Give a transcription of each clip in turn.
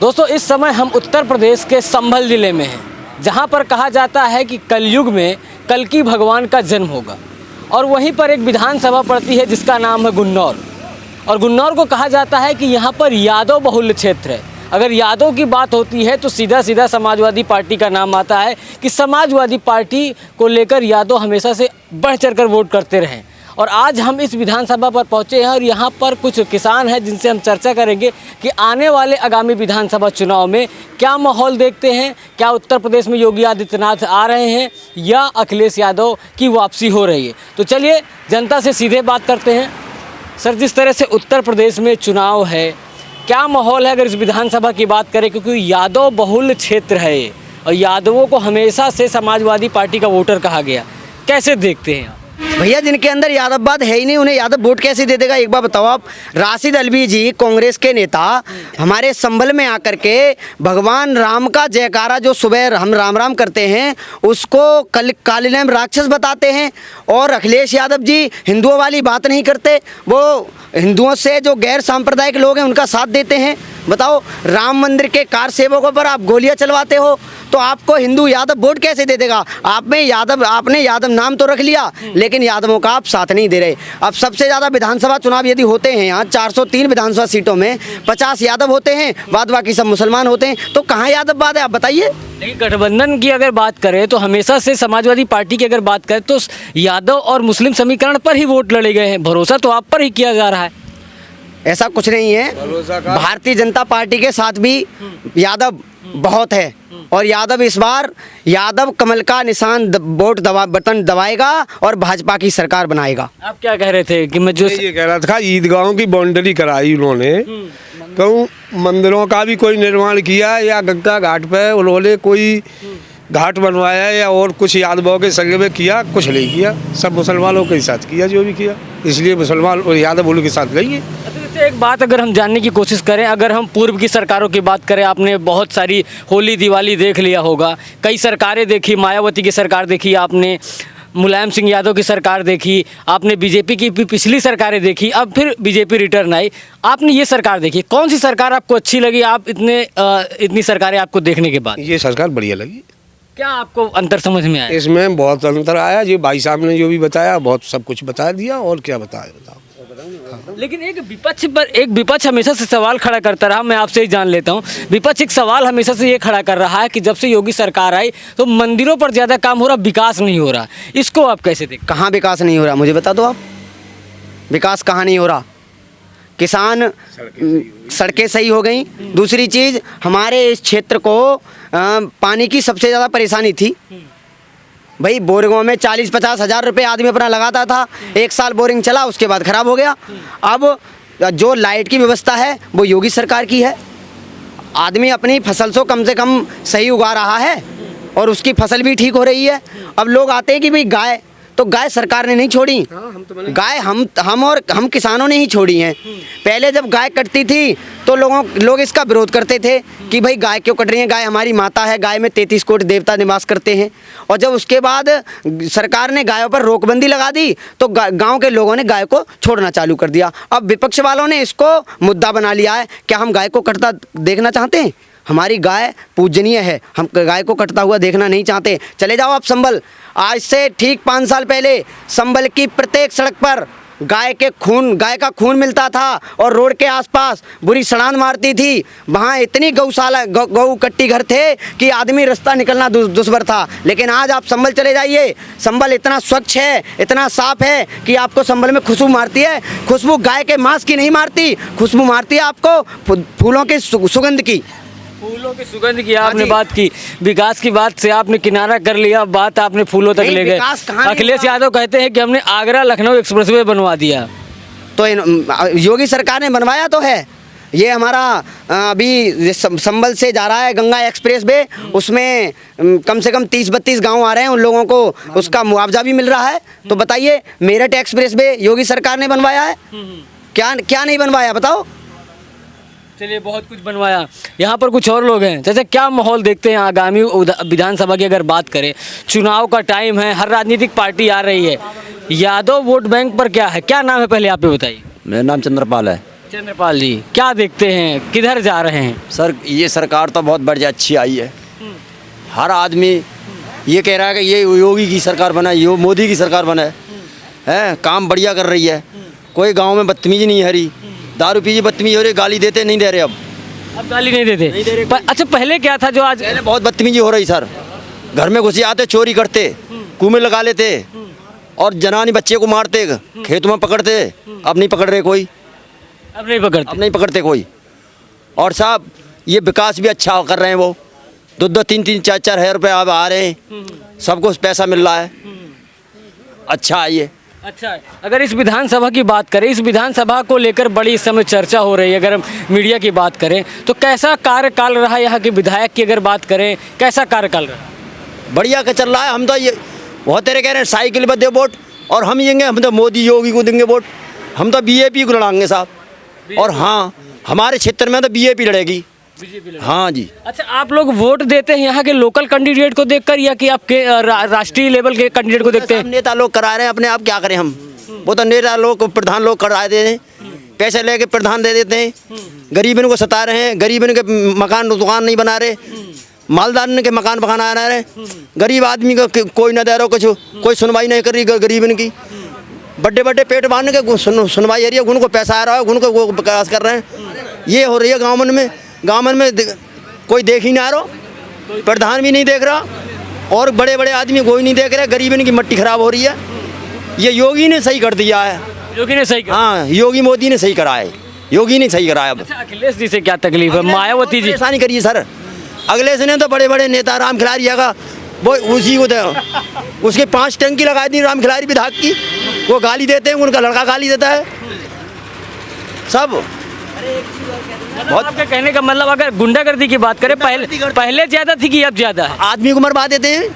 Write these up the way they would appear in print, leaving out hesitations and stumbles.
दोस्तों इस समय हम उत्तर प्रदेश के संभल ज़िले में हैं, जहां पर कहा जाता है कि कलयुग में कल्कि भगवान का जन्म होगा। और वहीं पर एक विधानसभा पड़ती है जिसका नाम है गुन्नौर। और गुन्नौर को कहा जाता है कि यहाँ पर यादव बहुल क्षेत्र है। अगर यादव की बात होती है तो सीधा सीधा समाजवादी पार्टी का नाम आता है कि समाजवादी पार्टी को लेकर यादव हमेशा से बढ़ चढ़ कर वोट करते रहे। और आज हम इस विधानसभा पर पहुंचे हैं और यहाँ पर कुछ किसान हैं जिनसे हम चर्चा करेंगे कि आने वाले आगामी विधानसभा चुनाव में क्या माहौल देखते हैं। क्या उत्तर प्रदेश में योगी आदित्यनाथ आ रहे हैं या अखिलेश यादव की वापसी हो रही है। तो चलिए जनता से सीधे बात करते हैं। सर, जिस तरह से उत्तर प्रदेश में चुनाव है, क्या माहौल है अगर इस विधानसभा की बात करें, क्योंकि यादव बहुल क्षेत्र है ये और यादवों को हमेशा से समाजवादी पार्टी का वोटर कहा गया, कैसे देखते हैं आप? भैया जिनके अंदर यादववाद है ही नहीं उन्हें यादव वोट कैसे दे देगा। एक बार बताओ आप, राशिद अलवी जी कांग्रेस के नेता हमारे संभल में आकर के भगवान राम का जयकारा जो सुबह हम राम राम करते हैं उसको कालीनेम राक्षस बताते हैं। और अखिलेश यादव जी हिंदुओं वाली बात नहीं करते, वो हिंदुओं से जो गैर सांप्रदायिक लोग हैं उनका साथ देते हैं। बताओ, राम मंदिर के कार सेवकों पर आप गोलियां चलवाते हो तो आपको हिंदू यादव वोट कैसे दे देगा। आपने यादव नाम तो रख लिया लेकिन यादवों का आप साथ नहीं दे रहे। अब सबसे ज़्यादा विधानसभा चुनाव यदि होते हैं यहाँ 403 विधानसभा सीटों में 50 यादव होते हैं, बाद बाकी सब मुसलमान होते हैं, तो कहाँ यादववाद है आप बताइए। लेकिन गठबंधन की अगर बात करें तो हमेशा से समाजवादी पार्टी की अगर बात करें तो यादव और मुस्लिम समीकरण पर ही वोट लड़े गए हैं। भरोसा तो आप पर ही किया जा रहा है। ऐसा कुछ नहीं है, भारतीय जनता पार्टी के साथ भी यादव बहुत है और यादव इस बार यादव कमल का निशान वोट बटन दबाएगा और भाजपा की सरकार बनाएगा। आप क्या कह रहे थे कि मैं ये कह रहा था ईदगाहों की बाउंड्री कराई उन्होंने, कहूँ मंदिरों का भी कोई निर्माण किया या गंगा घाट पे उन्होंने कोई घाट बनवाया या और कुछ यादवों के संग में किया, कुछ नहीं किया। सब मुसलमानों के साथ किया जो भी किया, इसलिए मुसलमान और यादव उनके साथ नहीं है। एक बात अगर हम जानने की कोशिश करें, अगर हम पूर्व की सरकारों की बात करें, आपने बहुत सारी होली दिवाली देख लिया होगा, कई सरकारें देखी, मायावती की सरकार देखी आपने, मुलायम सिंह यादव की सरकार देखी आपने, बीजेपी की भी पिछली सरकारें देखी, अब फिर बीजेपी रिटर्न आई, आपने ये सरकार देखी। कौन सी सरकार आपको अच्छी लगी? आप इतनी सरकारें आपको देखने के बाद ये सरकार बढ़िया लगी। क्या आपको अंतर समझ में आया? इसमें बहुत अंतर आया, जो भाई साहब ने जो भी बताया बहुत सब कुछ बता दिया, और क्या बताया बताओ। लेकिन एक विपक्ष हमेशा से सवाल खड़ा करता रहा। मैं आपसे ही जान लेता हूँ, विपक्ष एक सवाल हमेशा से ये खड़ा कर रहा है कि जब से योगी सरकार आई तो मंदिरों पर ज़्यादा काम हो रहा, विकास नहीं हो रहा। इसको आप कैसे देखते? कहाँ विकास नहीं हो रहा मुझे बता दो आप, विकास कहाँ नहीं हो रहा। किसान सड़कें सही हो गई। दूसरी चीज़, हमारे इस क्षेत्र को पानी की सबसे ज़्यादा परेशानी थी भाई। बोरिंगों में 40-50 हज़ार रुपये आदमी अपना लगाता था, एक साल बोरिंग चला उसके बाद ख़राब हो गया। अब जो लाइट की व्यवस्था है वो योगी सरकार की है। आदमी अपनी फसल को कम से कम सही उगा रहा है और उसकी फसल भी ठीक हो रही है। अब लोग आते हैं कि भाई गाय, तो गाय सरकार ने नहीं छोड़ी, गाय हम किसानों ने ही छोड़ी हैं। पहले जब गाय कटती थी तो लोग इसका विरोध करते थे कि भाई गाय क्यों कट रही है, गाय हमारी माता है, गाय में 33 कोटि देवता निवास करते हैं। और जब उसके बाद सरकार ने गायों पर रोकबंदी लगा दी तो गांव के लोगों ने गाय को छोड़ना चालू कर दिया। अब विपक्ष वालों ने इसको मुद्दा बना लिया है। क्या हम गाय को कटता देखना चाहते हैं? हमारी गाय पूजनीय है, हम गाय को कटता हुआ देखना नहीं चाहते। चले जाओ आप संभल, आज से ठीक 5 साल पहले संभल की प्रत्येक सड़क पर गाय का खून मिलता था और रोड के आसपास बुरी सड़ान मारती थी। वहाँ इतनी गौ कट्टी घर थे कि आदमी रास्ता निकलना दुश्वार था। लेकिन आज आप संभल चले जाइए, संभल इतना स्वच्छ है, इतना साफ है कि आपको संभल में खुशबू मारती है। खुशबू गाय के मांस की नहीं मारती, खुशबू मारती है आपको फूलों की सुगंध की। फूलों की सुगंध की आपने बात की, विकास की बात से आपने किनारा कर लिया, बात आपने फूलों तक ले गए। अखिलेश यादव कहते हैं कि हमने आगरा लखनऊ एक्सप्रेसवे बनवा दिया, तो योगी सरकार ने बनवाया तो है। ये हमारा अभी संभल से जा रहा है गंगा एक्सप्रेस वे, उसमें कम से कम 30-32 गांव आ रहे हैं, उन लोगों को उसका मुआवजा भी मिल रहा है। तो बताइए, मेरठ एक्सप्रेस वे योगी सरकार ने बनवाया है, क्या नहीं बनवाया बताओ। चलिए, बहुत कुछ बनवाया। यहाँ पर कुछ और लोग हैं, जैसे क्या माहौल देखते हैं आगामी विधानसभा की अगर बात करें? चुनाव का टाइम है, हर राजनीतिक पार्टी आ रही है, यादव वोट बैंक पर क्या है? क्या नाम है पहले आप ही बताइए। मेरा नाम चंद्रपाल है। चंद्रपाल जी क्या देखते हैं, किधर जा रहे हैं? सर ये सरकार तो बहुत बढ़िया अच्छी आई है। हर आदमी ये कह रहा है कि ये योगी की सरकार बनाए, यो मोदी की सरकार बनाए, है काम बढ़िया कर रही है। कोई गांव में बदतमीजी नहीं है रही, दारू पीजी बदतमीजी हो रही, गाली देते नहीं दे रहे अब गाली नहीं देते? नहीं दे रहे। अच्छा पहले क्या था जो आज? पहले बहुत बदतमीजी हो रही सर, घर में घुसे आते, चोरी करते, कुएं लगा लेते और जनानी बच्चे को मारते, खेत में पकड़ते। अब नहीं पकड़ रहे कोई, अब नहीं पकड़ते? अब नहीं पकड़ते कोई। और साहब ये विकास भी अच्छा कर रहे हैं, वो 2-2, 3-3, 4-4 हज़ार रुपये अब आ रहे हैं, सबको पैसा मिल रहा है। अच्छा है ये। अच्छा है। अगर इस विधानसभा की बात करें, इस विधानसभा को लेकर बड़ी इस समय चर्चा हो रही है, अगर हम मीडिया की बात करें तो कैसा कार्यकाल रहा यहाँ के विधायक की अगर बात करें, कैसा कार्यकाल रहा? बढ़िया का चल रहा है। हम तो ये बहुत तेरे कह रहे हैं साइकिल पर दे वोट, और हम देंगे, हम तो मोदी योगी को देंगे वोट, हम तो बीजेपी को लड़ाएंगे साहब। और हाँ हमारे क्षेत्र में तो बीजेपी लड़ेगी। हाँ जी। अच्छा आप लोग वोट देते हैं यहाँ के लोकल कैंडिडेट को देखकर या कि आपके राष्ट्रीय लेवल के कैंडिडेट को देखते हैं? नेता लोग करा रहे हैं अपने आप, क्या करें हम। वो तो नेता लोग, प्रधान लोग करा देते हैं, पैसे लेके प्रधान दे देते हैं, गरीबों को सता रहे हैं, गरीबों के मकान दुकान नहीं बना रहे, मालदार के मकान बना रहे, गरीब आदमी को कोई ना दे रहा, कुछ कोई सुनवाई नहीं कर रही गरीबन की। बड़े बड़े पेट बांध के सुनवाई आ रही है, उनको पैसा आ रहा है, उनको वो विकास कर रहे हैं। ये हो रही है गाँव में। गाँव में कोई देख ही नहीं आ रहा, प्रधान भी नहीं देख रहा और बड़े बड़े आदमी कोई नहीं देख रहे, गरीबन की मिट्टी खराब हो रही है। ये योगी ने सही कर दिया है। योगी ने सही करा? हाँ योगी मोदी ने सही करा है, योगी ने सही कराया। अब अच्छा अखिलेश जी से क्या तकलीफ है? मायावती जी परेशानी करिए सर, अगले से ने तो बड़े बड़े नेता राम खिलारी का वो उसी को उसके 5 टंकी लगा दी राम खिलारी विधायक की, वो गाली देते हैं, उनका लड़का गाली देता है सब। बहुत आपका कहने का मतलब अगर गुंडागर्दी की बात करें, पहले ज्यादा थी कि अब ज्यादा है? आदमी को मरवा देते हैं,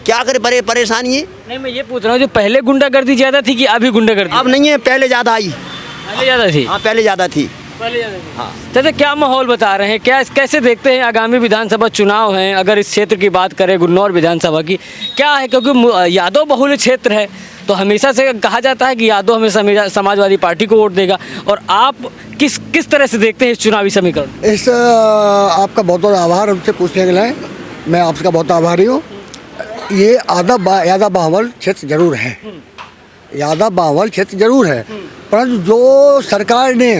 क्या करे, परेशानी है। नहीं मैं ये पूछ रहा हूँ जो पहले गुंडागर्दी ज्यादा थी कि अभी गुंडागर्दी? अब नहीं है, पहले ज़्यादा आई। पहले ज्यादा थी? हाँ पहले ज़्यादा थी। हाँ। तो क्या माहौल बता रहे हैं, क्या कैसे देखते हैं आगामी विधानसभा चुनाव हैं? अगर इस क्षेत्र की बात करें गुन्नौर विधानसभा की, क्या है क्योंकि यादव बहुल क्षेत्र है तो हमेशा से कहा जाता है कि यादव हमेशा समाजवादी पार्टी को वोट देगा, और आप किस तरह से देखते हैं इस चुनावी समीकरण? इस आपका बहुत बहुत आभार हमसे पूछने के लिए, मैं आपका बहुत आभारी हूँ। ये यादव बाहुल क्षेत्र जरूर है, यादव बाहुल क्षेत्र जरूर है, परंतु जो सरकार ने,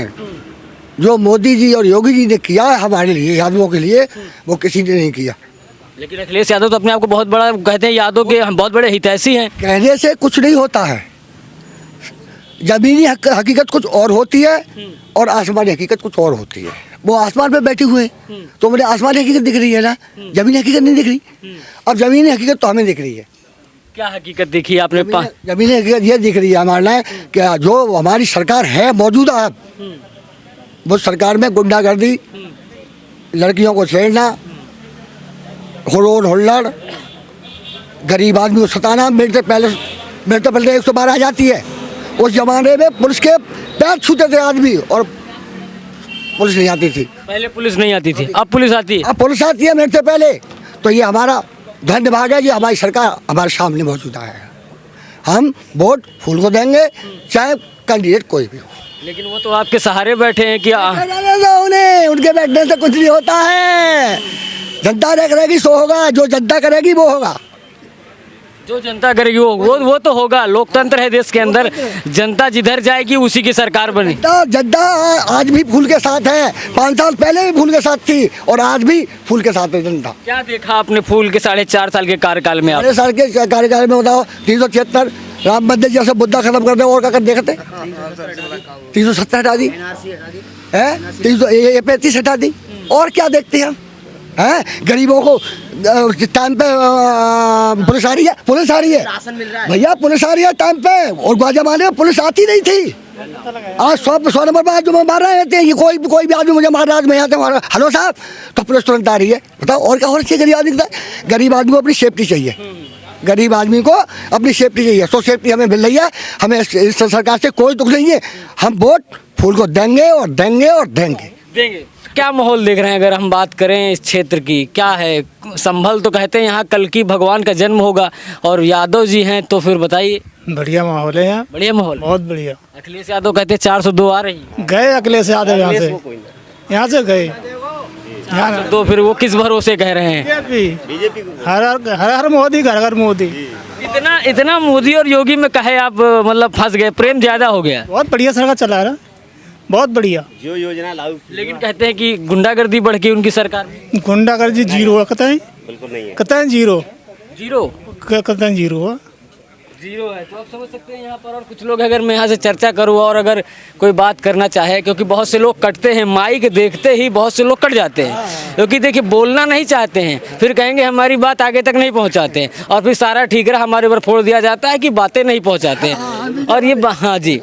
जो मोदी जी और योगी जी ने किया है हमारे लिए, यादवों के लिए, वो किसी ने नहीं किया। लेकिन अखिलेश यादव तो अपने आप को बहुत बड़ा कहते हैं, यादव के हम बहुत बड़े हितैषी हैं। कहने से कुछ नहीं होता है, जमीनी हकीकत कुछ और होती है और आसमानी हकीकत कुछ और होती है। वो आसमान पे बैठे हुए हैं तो मुझे आसमानी हकीकत दिख रही है ना, जमीनी हकीकत नहीं दिख रही। अब जमीनी हकीकत तो हमें दिख रही है। क्या हकीकत देखी आपने? जमीनी हकीकत ये दिख रही है हमारा कि जो हमारी सरकार है मौजूदा है, वो सरकार में गुंडागर्दी, लड़कियों को छेड़ना, हुड़ोड़ हुल्लड़, गरीब आदमी को सताना, मिलते पहले 112 आ जाती है। उस जमाने में पुलिस के पैर छूते थे आदमी और पुलिस नहीं आती थी। पहले पुलिस नहीं आती थी, अब पुलिस आती है। अब पुलिस आती है मिनट से पहले। तो ये हमारा धन्यवाद है, ये हमारी सरकार हमारे सामने मौजूदा है। हम वोट फूल को देंगे, चाहे कैंडिडेट कोई भी हो। लेकिन वो तो आपके सहारे बैठे हैं कि उन्हें, उनके बैठने से कुछ नहीं होता है। जनता ने करेगी सो होगा, जो जनता करेगी वो होगा। जो जनता करेगी वो तो होगा। लोकतंत्र है देश के अंदर, जनता जिधर जाएगी उसी की सरकार बनी। जनता आज भी फूल के साथ है, 5 साल पहले भी फूल के साथ थी और आज भी फूल के साथ है जनता। क्या देखा आपने फूल के 4.5 साल के कार्यकाल में? 4 साल के कार्यकाल में बताओ, 376 राम मंदिर जैसे मुद्दा खत्म कर दे और क्या कर देखते, 370 हटा दी है, 335 हटा दी, और क्या देखते हैं? हैं गरीबों को टाइम पे पुलिस आ रही है, पुलिस आ रही है भैया, पुलिस आ रही है टाइम पे। और जमाने में पुलिस आती नहीं थी। आज 100 नंबर पर जो मार रहे थे, ये कोई भी आदमी मुझे मार रहा है, मैं यहाँ से हेलो साहब, तो पुलिस तुरंत आ रही है। बताओ और क्या हो रही है? गरीब आदमी गरीब आदमी को अपनी सेफ्टी चाहिए, गरीब आदमी को अपनी सेफ्टी चाहिए। सो सेफ्टी हमें मिल रही है, हमें इस सरकार से कोई दुख नहीं है। हम वोट फूल को देंगे और देंगे और देंगे। क्या माहौल देख रहे हैं अगर हम बात करें इस क्षेत्र की? क्या है संभल तो कहते हैं यहाँ कल की भगवान का जन्म होगा और यादव जी हैं, तो फिर बताइए। बढ़िया माहौल है यहाँ, बढ़िया माहौल। बहुत बढ़िया। अखिलेश यादव कहते 402 आ रही है। गए अखिलेश यादव यहाँ से गए यहाँ तो फिर वो किस भरोसे कह रहे हैं? बीजेपी हर हर मोदी, घर घर मोदी। इतना मोदी और योगी में कहे आप मतलब फंस गए, प्रेम ज्यादा हो गया। बहुत बढ़िया सरकार चला रहा, बहुत बढ़िया। जो योजना लागू लेकिन कहते हैं कि गुंडागर्दी बढ़ गई उनकी सरकार में। गुंडागर्दी जीरो है, कतई बिल्कुल नहीं है। कतई जीरो, कतई जीरो है। जीरो है। तो आप समझ सकते हैं यहाँ पर। और कुछ लोग, अगर मैं यहाँ से चर्चा करूँ और अगर कोई बात करना चाहे, क्योंकि बहुत से लोग कटते हैं, माइक देखते ही बहुत से लोग कट जाते हैं, क्योंकि देखिए बोलना नहीं चाहते हैं, फिर कहेंगे हमारी बात आगे तक नहीं पहुँचाते हैं, और फिर सारा ठीकरा हमारे ऊपर फोड़ दिया जाता है कि बातें नहीं पहुँचाते हैं। और ये हाँ जी,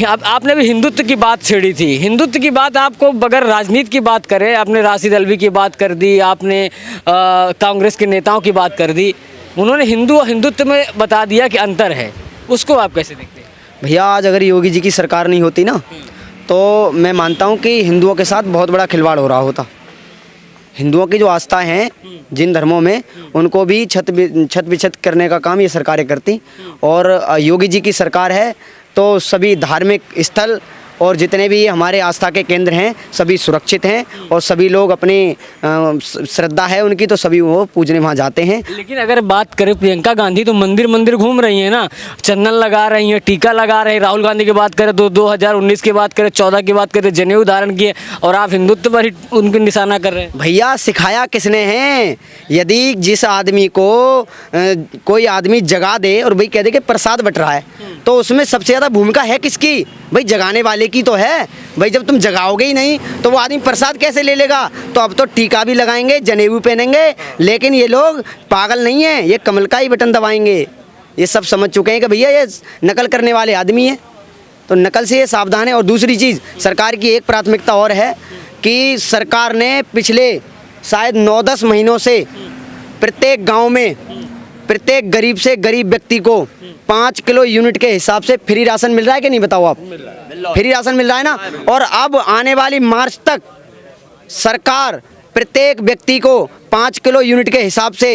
आपने भी हिंदुत्व की बात छेड़ी थी। हिंदुत्व की बात आपको बगैर राजनीति की बात करें, आपने राशिद अल्वी की बात कर दी, आपने कांग्रेस के नेताओं की बात कर दी, उन्होंने हिंदू और हिंदुत्व में बता दिया कि अंतर है, उसको आप कैसे देखते हैं? भैया आज अगर योगी जी की सरकार नहीं होती ना, तो मैं मानता हूँ कि हिंदुओं के साथ बहुत बड़ा खिलवाड़ हो रहा होता। हिंदुओं की जो आस्था हैं जिन धर्मों में, उनको भी छत विछत करने का काम ये सरकारें करती। और योगी जी की सरकार है तो सभी धार्मिक स्थल और जितने भी हमारे आस्था के केंद्र हैं सभी सुरक्षित हैं, और सभी लोग अपनी श्रद्धा है उनकी तो सभी वो पूजने वहाँ जाते हैं। लेकिन अगर बात करें प्रियंका गांधी, तो मंदिर मंदिर घूम रही हैं ना, चंदन लगा रही हैं, टीका लगा रहे हैं। राहुल गांधी की बात करें तो 2019 की बात करें, 14 की बात करें, जनेऊ धारण किए, और आप हिंदुत्व पर ही उनकी निशाना कर रहे हैं। भैया सिखाया किसने है? यदि जिस आदमी को कोई आदमी जगा दे और भाई कह दे कि प्रसाद बट रहा है, तो उसमें सबसे ज़्यादा भूमिका है किसकी? भाई जगाने वाले की तो है। भाई जब तुम जगाओगे ही नहीं तो वो आदमी प्रसाद कैसे ले लेगा? तो अब तो टीका भी लगाएंगे, जनेऊ पहनेंगे, लेकिन ये लोग पागल नहीं हैं, ये कमल का ही बटन दबाएंगे। ये सब समझ चुके हैं कि भैया ये नकल करने वाले आदमी हैं, तो नकल से ये सावधान है। और दूसरी चीज़, सरकार की एक प्राथमिकता और है कि सरकार ने पिछले शायद 9-10 महीनों से प्रत्येक गाँव में प्रत्येक गरीब से गरीब व्यक्ति को 5 किलो यूनिट के हिसाब से फ्री राशन मिल रहा है कि नहीं, बताओ आप? फ्री राशन मिल रहा है ना। और अब आने वाली मार्च तक सरकार प्रत्येक व्यक्ति को 5 किलो यूनिट के हिसाब से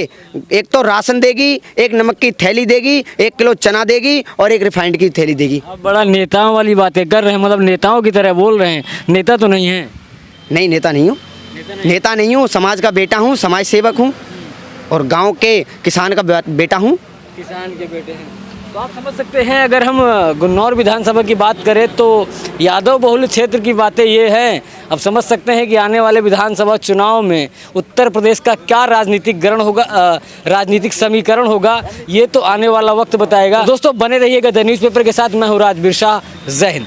एक तो राशन देगी, एक नमक की थैली देगी, 1 किलो चना देगी और 1 रिफाइंड की थैली देगी। आप बड़ा नेताओं वाली बातें कर रहे हैं, मतलब नेताओं की तरह बोल रहे हैं। नेता तो नहीं हैं? नहीं, नेता नहीं हूँ, नेता नहीं हूँ, समाज का बेटा हूँ, समाज सेवक हूँ, और गांव के किसान का बेटा हूँ। किसान के बेटे हैं। तो आप समझ सकते हैं, अगर हम गुन्नौर विधानसभा की बात करें तो यादव बहुल क्षेत्र की बातें ये हैं। अब समझ सकते हैं कि आने वाले विधानसभा चुनाव में उत्तर प्रदेश का क्या राजनीतिक गरण होगा, राजनीतिक समीकरण होगा, ये तो आने वाला वक्त बताएगा। दोस्तों बने रहिएगा द न्यूज़पेपर के साथ। मैं हूँ राजवीर शाह। जय हिंद।